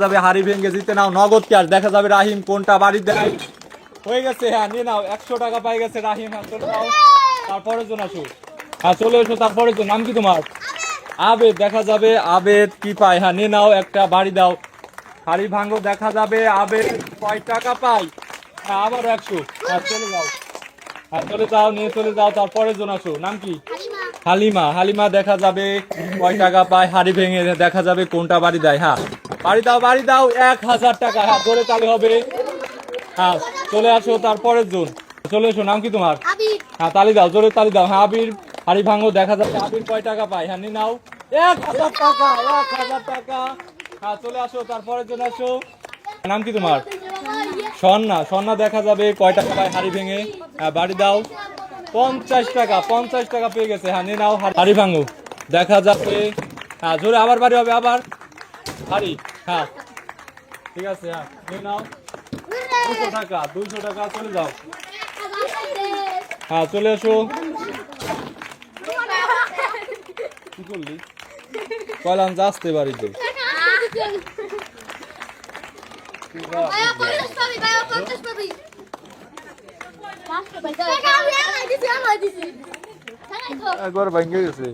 যাবে হাড়ি ভেঙে জিতে নাও নগদ ক্যাশ। দেখা যাবে রাহিম কোনটা বাড়ি দেয়। হয়ে গেছে, হ্যাঁ নিয়ে নাও, 100 টাকা পাই গেছে রাহিম। হ্যাঁ চলে যাও, তারপরের জন আসো। হ্যাঁ চলে এসো, তারপরের জন। নাম কি তোমার? আবেদ। দেখা যাবে আবেদ কি পায়। হ্যাঁ নিয়ে নাও, একটা বাড়ি দাও। হাড়ি ভাঙো, দেখা যাবে আবেদ কয় টাকা পাই। হ্যাঁ আবার 100। হ্যাঁ চলে যাও, হ্যাঁ চলে যাও, নিয়ে চলে যাও, তারপরের জন আসো। নাম কি? হালিমা। হালিমা দেখা যাবে কয় টাকা পায় হাড়ি ভেঙে। দেখা যাবে কোনটা বাড়ি দেয়। হ্যাঁ বাড়ি দাও, বাড়ি দাও, 1000 টাকা। হ্যাঁ জোরে তালে হবে। হ্যাঁ চলে আসো, তারপরের জন চলে এসো। নাম কি তোমার? হ্যাঁ তালি দাও, জোরে তালি দাও। হ্যাঁ আবির হাড়ি ভাঙো, দেখা যাচ্ছে আবির কয় টাকা পায়। হ্যাঁ নিয়ে নাও, 1000 টাকা। 1000 টাকা। হ্যাঁ চলে আসো, তারপরের জন আসো। নাম কি তোমার? স্বর্ণা। স্বর্ণা দেখা যাবে কয় টাকা পায় হাড়ি ভেঙে। হ্যাঁ বাড়ি দাও, 50 টাকা। 50 টাকা পেয়ে গেছে। হ্যাঁ নিয়ে নাও, হাড়ি ভাঙো, দেখা যাবে। হ্যাঁ জোরে আবার বাড়ি হবে, আবার হাড়ি। হ্যাঁ ঠিক আছে, হ্যাঁ নিয়ে নাও, 200 টাকা। 200 টাকা, চলে যাও। হ্যাঁ চলে এসো। কি করলি? কয়লাম যে আসতে বাড়িতে। একবার ভেঙে গেছে।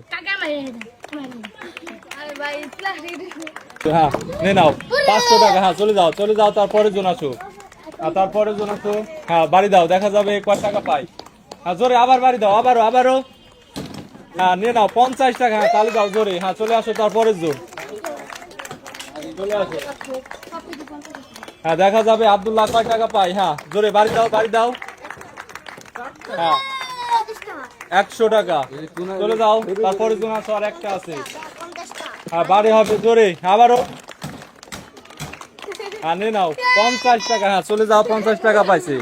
হ্যাঁ নিয়ে নাও, 500 টাকা। হ্যাঁ চলে যাও, চলে যাও, তারপরের জন আসো। তারপরের জন আসো। হ্যাঁ বাড়ি দাও, দেখা যাবে কয় টাকা পাই। হ্যাঁ জোরে আবার বাড়ি দাও, আবারও আবারও। হ্যাঁ নিয়ে নাও, 50 টাকা। হ্যাঁ তালি দাও জোরে। হ্যাঁ চলে আসো, তারপরের জন চলে আসো। হ্যাঁ দেখা যাবে আব্দুল্লাহ কয় টাকা পাই। হ্যাঁ জোরে বাড়ি দাও, বাড়ি দাও। হ্যাঁ 100 টাকা। চলে যাও, তারপরের জন আসো, আর একটা আছে। হ্যাঁ বাড়ি হবে, জোরে আবারও। হ্যাঁ নিয়ে নাও, 50 টাকা। হ্যাঁ চলে যাও, 50 টাকা পাইছে।